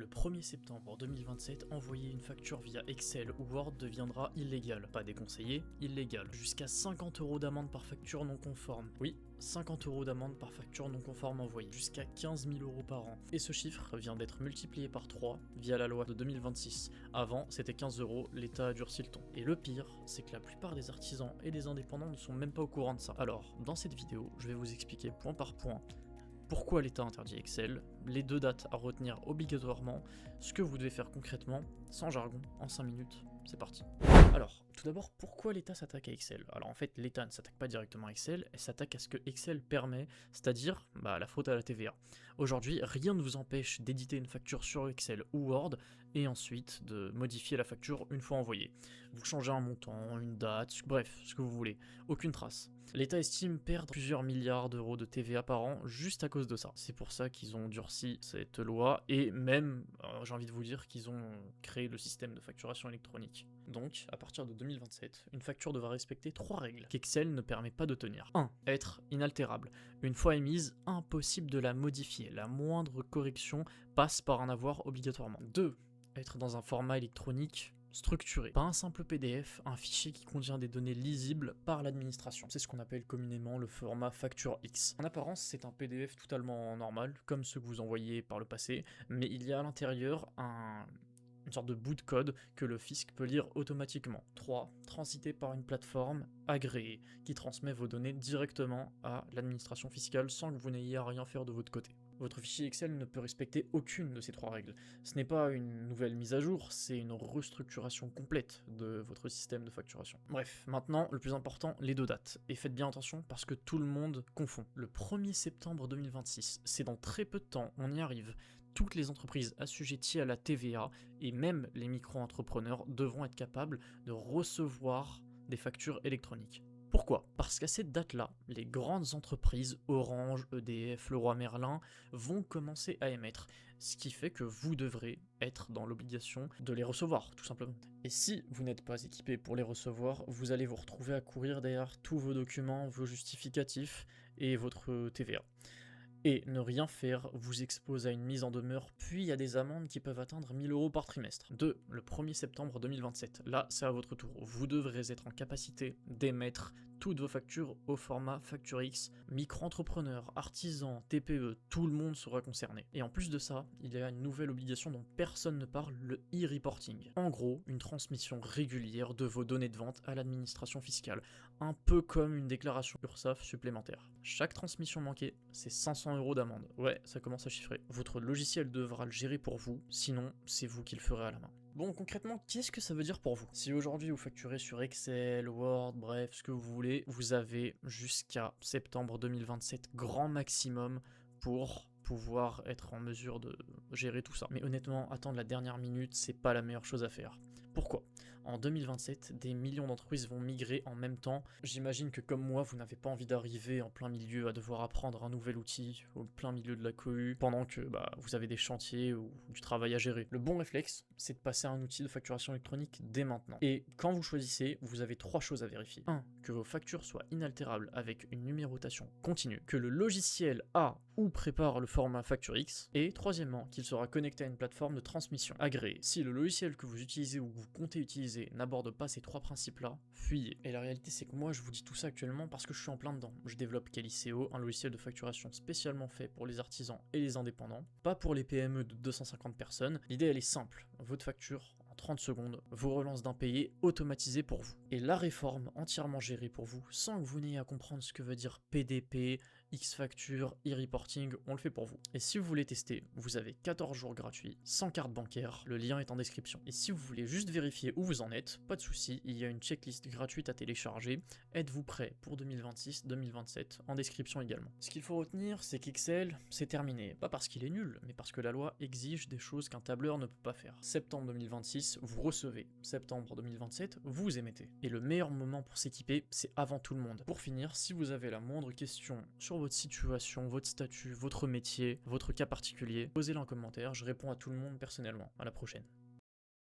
Le 1er septembre 2027, envoyer une facture via Excel ou Word deviendra illégal. Pas déconseillé, illégal. Jusqu'à 50 € d'amende par facture non conforme. Oui, 50 € d'amende par facture non conforme envoyée. Jusqu'à 15 000 € par an. Et ce chiffre vient d'être multiplié par 3 via la loi de 2026. Avant, c'était 15 €, l'État a durci le ton. Et le pire, c'est que la plupart des artisans et des indépendants ne sont même pas au courant de ça. Alors, dans cette vidéo, je vais vous expliquer point par point pourquoi l'État interdit Excel, les 2 dates à retenir obligatoirement, ce que vous devez faire concrètement, sans jargon, en 5 minutes, c'est parti. Alors, tout d'abord, pourquoi l'État s'attaque à Excel? Alors en fait, l'État ne s'attaque pas directement à Excel, elle s'attaque à ce que Excel permet, c'est-à-dire la faute à la TVA. Aujourd'hui, rien ne vous empêche d'éditer une facture sur Excel ou Word et ensuite de modifier la facture une fois envoyée. Vous changez un montant, une date, bref, ce que vous voulez, aucune trace. L'État estime perdre plusieurs milliards d'euros de TVA par an juste à cause de ça. C'est pour ça qu'ils ont durci cette loi et même, j'ai envie de vous dire, qu'ils ont créé le système de facturation électronique. Donc, à partir de 2027, une facture devra respecter 3 règles qu'Excel ne permet pas de tenir. 1. Être inaltérable. Une fois émise, impossible de la modifier. La moindre correction passe par un avoir obligatoirement. 2. Être dans un format électronique structuré. Pas un simple PDF, un fichier qui contient des données lisibles par l'administration. C'est ce qu'on appelle communément le format facture X. En apparence, c'est un PDF totalement normal, comme ceux que vous envoyez par le passé, mais il y a à l'intérieur une sorte de bout de code que le fisc peut lire automatiquement. 3. Transité par une plateforme agréée qui transmet vos données directement à l'administration fiscale sans que vous n'ayez à rien faire de votre côté. Votre fichier Excel ne peut respecter aucune de ces 3 règles. Ce n'est pas une nouvelle mise à jour, c'est une restructuration complète de votre système de facturation. Bref, maintenant, le plus important, les 2 dates. Et faites bien attention parce que tout le monde confond. Le 1er septembre 2026, c'est dans très peu de temps, on y arrive. Toutes les entreprises assujetties à la TVA et même les micro-entrepreneurs devront être capables de recevoir des factures électroniques. Pourquoi? Parce qu'à cette date-là, les grandes entreprises, Orange, EDF, Leroy Merlin, vont commencer à émettre, ce qui fait que vous devrez être dans l'obligation de les recevoir, tout simplement. Et si vous n'êtes pas équipé pour les recevoir, vous allez vous retrouver à courir derrière tous vos documents, vos justificatifs et votre TVA. Et ne rien faire vous expose à une mise en demeure, puis à des amendes qui peuvent atteindre 1 000 € par trimestre. 2. Le 1er septembre 2027. Là, c'est à votre tour. Vous devrez être en capacité d'émettre toutes vos factures au format Facture X. Micro-entrepreneurs, artisans, TPE, tout le monde sera concerné. Et en plus de ça, il y a une nouvelle obligation dont personne ne parle, le e-reporting. En gros, une transmission régulière de vos données de vente à l'administration fiscale. Un peu comme une déclaration URSSAF supplémentaire. Chaque transmission manquée, c'est 500 € d'amende. Ouais, ça commence à chiffrer. Votre logiciel devra le gérer pour vous, sinon c'est vous qui le ferez à la main. Bon, concrètement, qu'est-ce que ça veut dire pour vous? Si aujourd'hui vous facturez sur Excel, Word, bref, ce que vous voulez, vous avez jusqu'à septembre 2027 grand maximum pour pouvoir être en mesure de gérer tout ça. Mais honnêtement, attendre la dernière minute, c'est pas la meilleure chose à faire. Pourquoi? En 2027, des millions d'entreprises vont migrer en même temps. J'imagine que comme moi, vous n'avez pas envie d'arriver en plein milieu à devoir apprendre un nouvel outil au plein milieu de la cohue pendant que vous avez des chantiers ou du travail à gérer. Le bon réflexe, c'est de passer à un outil de facturation électronique dès maintenant. Et quand vous choisissez, vous avez 3 choses à vérifier. 1. Que vos factures soient inaltérables avec une numérotation continue. Que le logiciel a ou prépare le format Facture X. Et troisièmement, qu'il sera connecté à une plateforme de transmission agréée. Si le logiciel que vous utilisez ou que vous comptez utiliser n'aborde pas ces 3 principes-là, fuyez. Et la réalité, c'est que moi, je vous dis tout ça actuellement parce que je suis en plein dedans. Je développe Caliceo, un logiciel de facturation spécialement fait pour les artisans et les indépendants, pas pour les PME de 250 personnes. L'idée, elle est simple. Votre facture, en 30 secondes, vos relances d'impayés automatisées pour vous. Et la réforme entièrement gérée pour vous, sans que vous n'ayez à comprendre ce que veut dire PDP, X-Facture, e-reporting, on le fait pour vous. Et si vous voulez tester, vous avez 14 jours gratuits, sans carte bancaire, le lien est en description. Et si vous voulez juste vérifier où vous en êtes, pas de souci, il y a une checklist gratuite à télécharger. Êtes-vous prêt pour 2026-2027, en description également. Ce qu'il faut retenir, c'est qu'Excel, c'est terminé. Pas parce qu'il est nul, mais parce que la loi exige des choses qu'un tableur ne peut pas faire. Septembre 2026, vous recevez. Septembre 2027, vous émettez. Et le meilleur moment pour s'équiper, c'est avant tout le monde. Pour finir, si vous avez la moindre question sur votre situation, votre statut, votre métier, votre cas particulier, posez-le en commentaire, je réponds à tout le monde personnellement. À la prochaine.